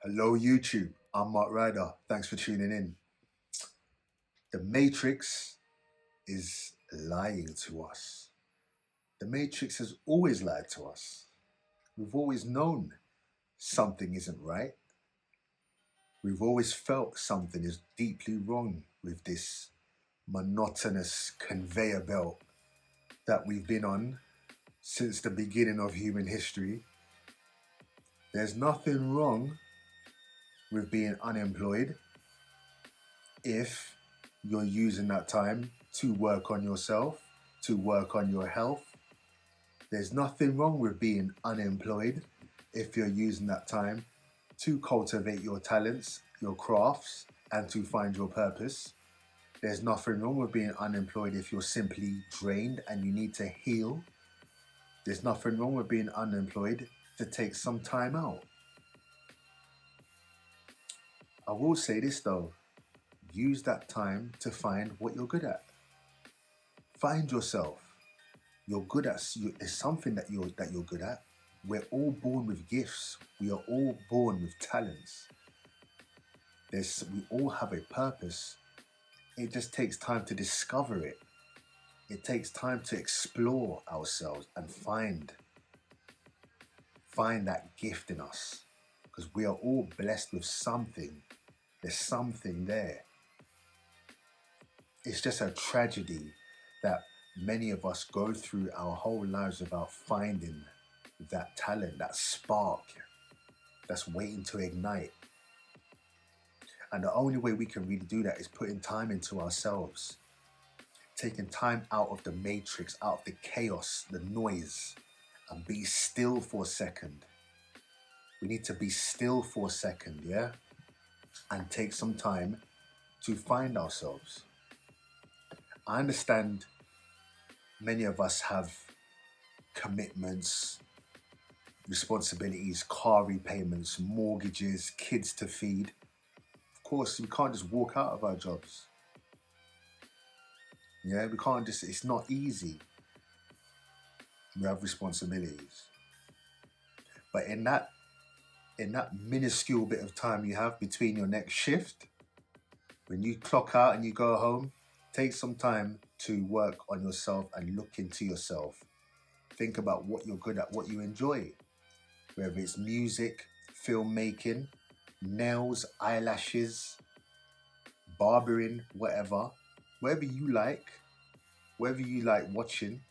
Hello, YouTube. I'm Mark Ryder. Thanks for tuning in. The Matrix is lying to us. The Matrix has always lied to us. We've always known something isn't right. We've always felt something is deeply wrong with this monotonous conveyor belt that we've been on since the beginning of human history. There's nothing wrong with being unemployed if you're using that time to work on yourself, to work on your health. There's nothing wrong with being unemployed if you're using that time to cultivate your talents, your crafts, and to find your purpose. There's nothing wrong with being unemployed if you're simply drained and you need to heal. There's nothing wrong with being unemployed to take some time out. I will say this though, use that time to find what you're good at. Find yourself. You're good at. There's something that you're good at. We're all born with gifts. We are all born with talents. We all have a purpose. It just takes time to discover it. It takes time to explore ourselves and find that gift in us, because we are all blessed with something. There's something there. It's just a tragedy that many of us go through our whole lives without finding that talent, that spark that's waiting to ignite. And the only way we can really do that is putting time into ourselves, taking time out of the matrix, out of the chaos, the noise, and be still for a second. We need to be still for a second, yeah? And take some time to find ourselves. I understand many of us have commitments, responsibilities, car repayments, mortgages, kids to feed. Of course, we can't just walk out of our jobs. Yeah, we can't just, it's not easy. We have responsibilities. But in that minuscule bit of time you have between your next shift, when you clock out and you go home, take some time to work on yourself and look into yourself. Think about what you're good at, what you enjoy, whether it's music, filmmaking, nails, eyelashes, barbering, whatever you like watching,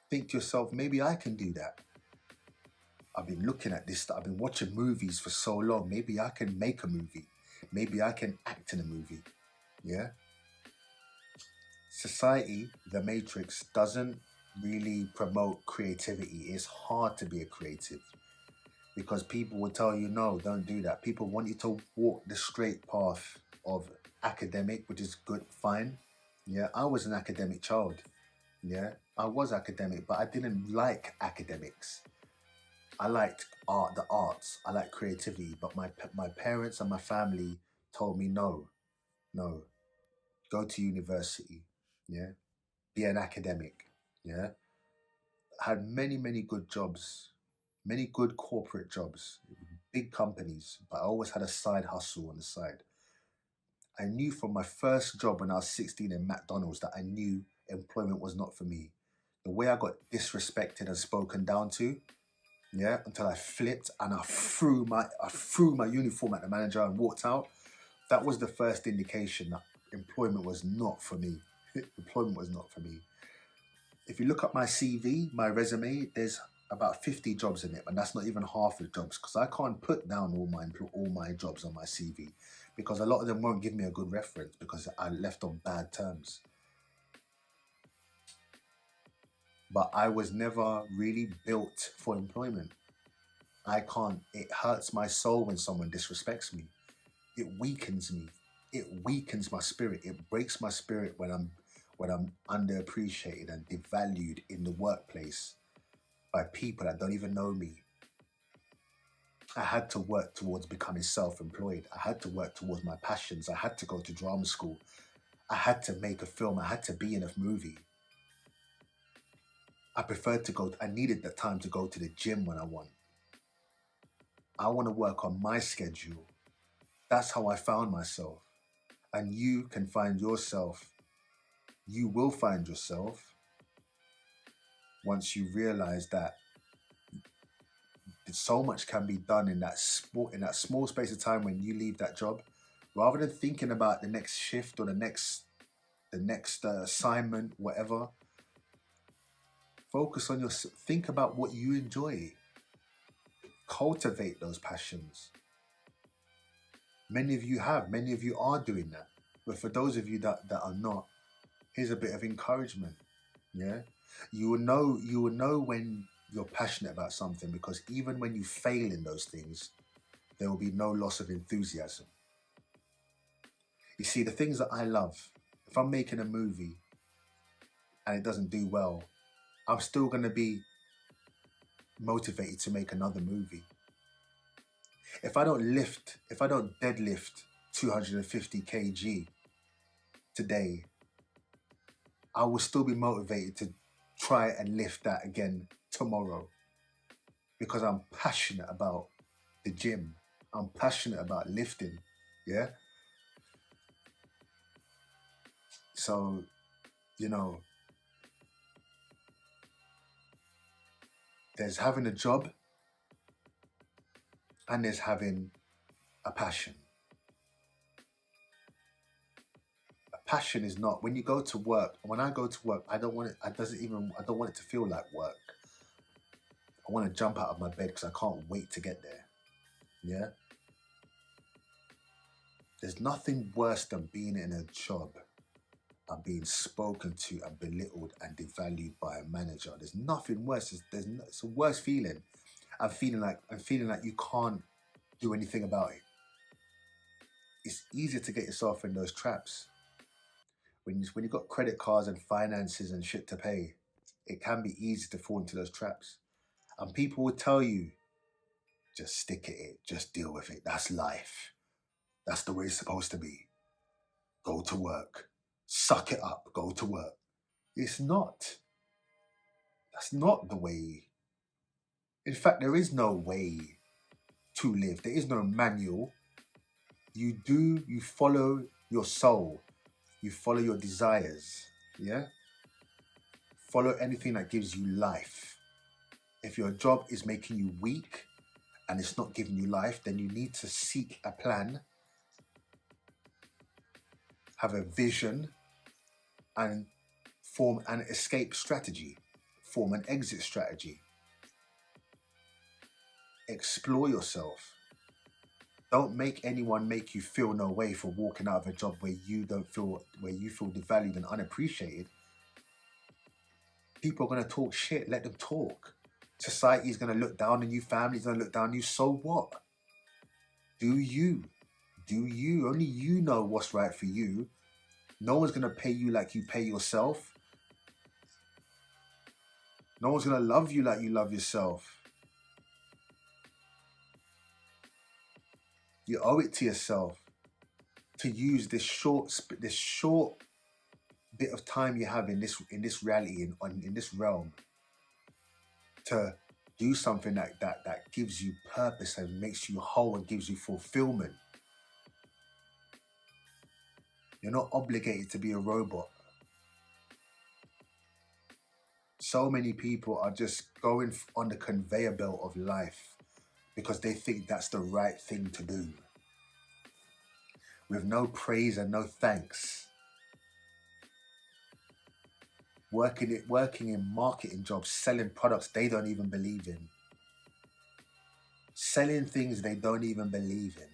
think to yourself, maybe I can do that. I've been looking at this, I've been watching movies for so long, maybe I can make a movie. Maybe I can act in a movie. Yeah? Society, the Matrix, doesn't really promote creativity. It's hard to be a creative because people will tell you, no, don't do that. People want you to walk the straight path of academic, which is good, fine. Yeah, I was an academic child. Yeah, I was academic, but I didn't like academics. I liked art, the arts. I like creativity, but my parents and my family told me no, no, go to university. Yeah, be an academic. Yeah, had many good jobs, many good corporate jobs, big companies, but I always had a side hustle on the side. I knew from my first job when I was 16 in McDonald's that I knew employment was not for me. The way I got disrespected and spoken down to, yeah, until I flipped and I threw my uniform at the manager and walked out. That was the first indication that employment was not for me. Employment was not for me. If you look at my CV, my resume, there's about 50 jobs in it, and that's not even half the jobs because I can't put down all my jobs on my CV because a lot of them won't give me a good reference because I left on bad terms. But I was never really built for employment. I can't. It hurts my soul when someone disrespects me. It weakens me. It weakens my spirit. It breaks my spirit when I'm underappreciated and devalued in the workplace by people that don't even know me. I had to work towards becoming self-employed. I had to work towards my passions. I had to go to drama school. I had to make a film. I had to be in a movie. I needed the time to go to the gym when I want. I want to work on my schedule. That's how I found myself. And you can find yourself. You will find yourself once you realize that so much can be done in that small space of time when you leave that job. Rather than thinking about the next shift or the next assignment, whatever, focus on think about what you enjoy. Cultivate those passions. Many of you are doing that. But for those of you that are not, here's a bit of encouragement. Yeah. You will know when you're passionate about something, because even when you fail in those things, there will be no loss of enthusiasm. You see, the things that I love, if I'm making a movie and it doesn't do well, I'm still going to be motivated to make another movie. If I don't deadlift 250 kg today, I will still be motivated to try and lift that again tomorrow, because I'm passionate about the gym. I'm passionate about lifting. Yeah. So, you know, there's having a job and there's having a passion. A passion is not when you go to work. When I go to work, I don't want it. I don't want it to feel like work. I want to jump out of my bed because I can't wait to get there. Yeah. There's nothing worse than being in a job and being spoken to and belittled and devalued by a manager. There's nothing worse. It's a worse feeling. I'm feeling like you can't do anything about it. It's easier to get yourself in those traps when you've got credit cards and finances and shit to pay. It can be easy to fall into those traps, and people will tell you, just stick at it, just deal with it. That's life. That's the way it's supposed to be. Go to work. Suck it up. Go to work. It's not. That's not the way. In fact, there is no way to live. There is no manual. You follow your soul. You follow your desires. Yeah? Follow anything that gives you life. If your job is making you weak and it's not giving you life, then you need to seek a plan, have a vision, and form an escape strategy, form an exit strategy. Explore yourself. Don't make anyone make you feel no way for walking out of a job where you feel devalued and unappreciated. People are going to talk shit. Let them talk. Society is going to look down on you. Family's going to look down on you. So what? Do you? Only you know what's right for you. No one's going to pay you like you pay yourself. No one's going to love you like you love yourself. You owe it to yourself to use this short bit of time you have in this reality, in this realm, to do something that gives you purpose and makes you whole and gives you fulfillment. You're not obligated to be a robot. So many people are just going on the conveyor belt of life because they think that's the right thing to do, with no praise and no thanks. Working in marketing jobs, selling products they don't even believe in. Selling things they don't even believe in.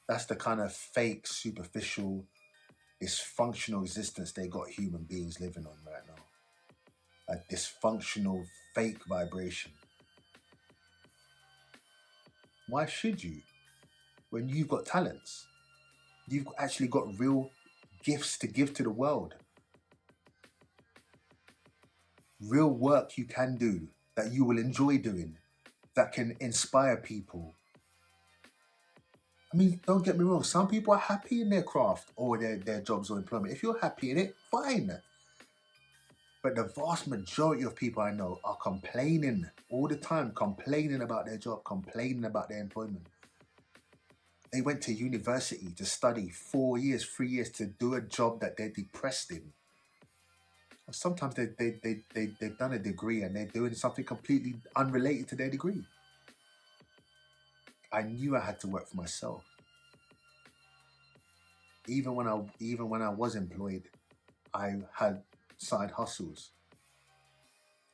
That's the kind of fake, superficial, dysfunctional existence they got human beings living on right now. A dysfunctional, fake vibration. Why should you? When you've got talents, you've actually got real gifts to give to the world. Real work you can do that you will enjoy doing, that can inspire people. I mean, don't get me wrong, some people are happy in their craft or their jobs or employment. If you're happy in it, fine. But the vast majority of people I know are complaining all the time, complaining about their job, complaining about their employment. They went to university to study 4 years, 3 years to do a job that they're depressed in. Or sometimes they've done a degree and they're doing something completely unrelated to their degree. I knew I had to work for myself. Even when I was employed, I had side hustles.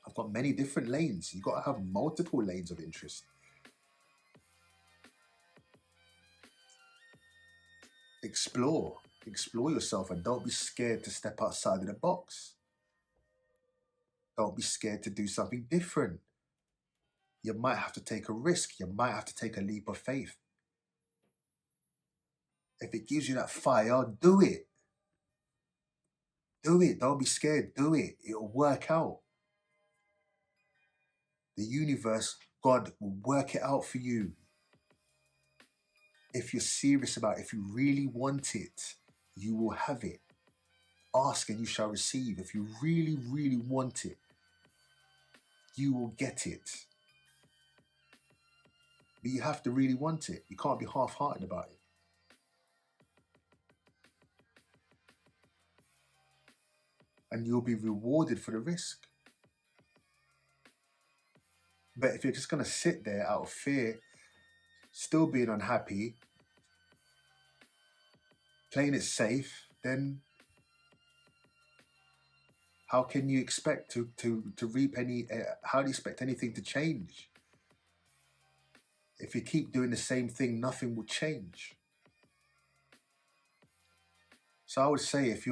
I've got many different lanes. You've got to have multiple lanes of interest. Explore yourself, and don't be scared to step outside of the box. Don't be scared to do something different. You might have to take a risk. You might have to take a leap of faith. If it gives you that fire, do it. Do it. Don't be scared. Do it. It'll work out. The universe, God will work it out for you. If you're serious about it, if you really want it, you will have it. Ask and you shall receive. If you really, really want it, you will get it. But you have to really want it. You can't be half-hearted about it. And you'll be rewarded for the risk. But if you're just going to sit there out of fear, still being unhappy, playing it safe, then how can you expect to reap any, how do you expect anything to change? If you keep doing the same thing, nothing will change. So I would say if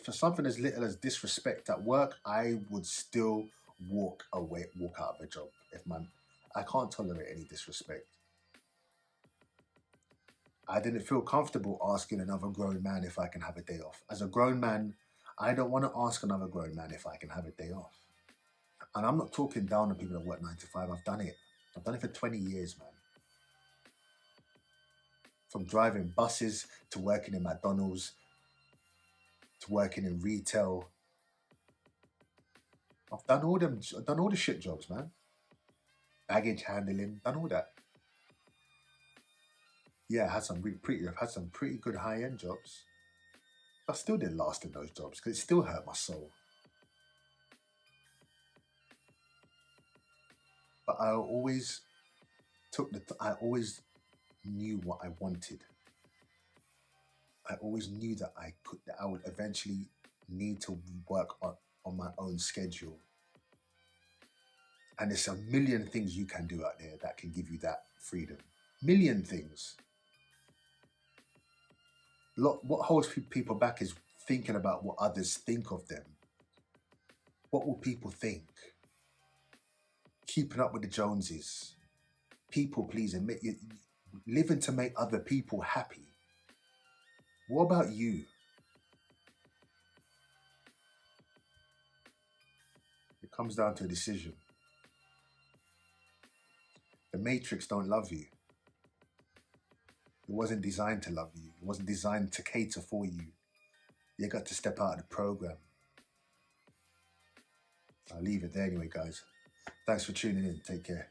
for something as little as disrespect at work, I would still walk out of a job. I can't tolerate any disrespect. I didn't feel comfortable asking another grown man if I can have a day off. As a grown man, I don't want to ask another grown man if I can have a day off. And I'm not talking down on people that work 9 to 5. I've done it. I've done it for 20 years, man. From driving buses to working in McDonald's to working in retail. I've done all the shit jobs, man. Baggage handling, done all that. Yeah, I've had some pretty good high-end jobs. I still didn't last in those jobs because it still hurt my soul. But I always knew what I wanted. I always knew that I would eventually need to work on my own schedule. And there's a million things you can do out there that can give you that freedom. Million things. What holds people back is thinking about what others think of them. What will people think? Keeping up with the Joneses. People pleasing. Living to make other people happy. What about you? It comes down to a decision. The Matrix don't love you. It wasn't designed to love you. It wasn't designed to cater for you. You got to step out of the program. I'll leave it there anyway, guys. Thanks for tuning in. Take care.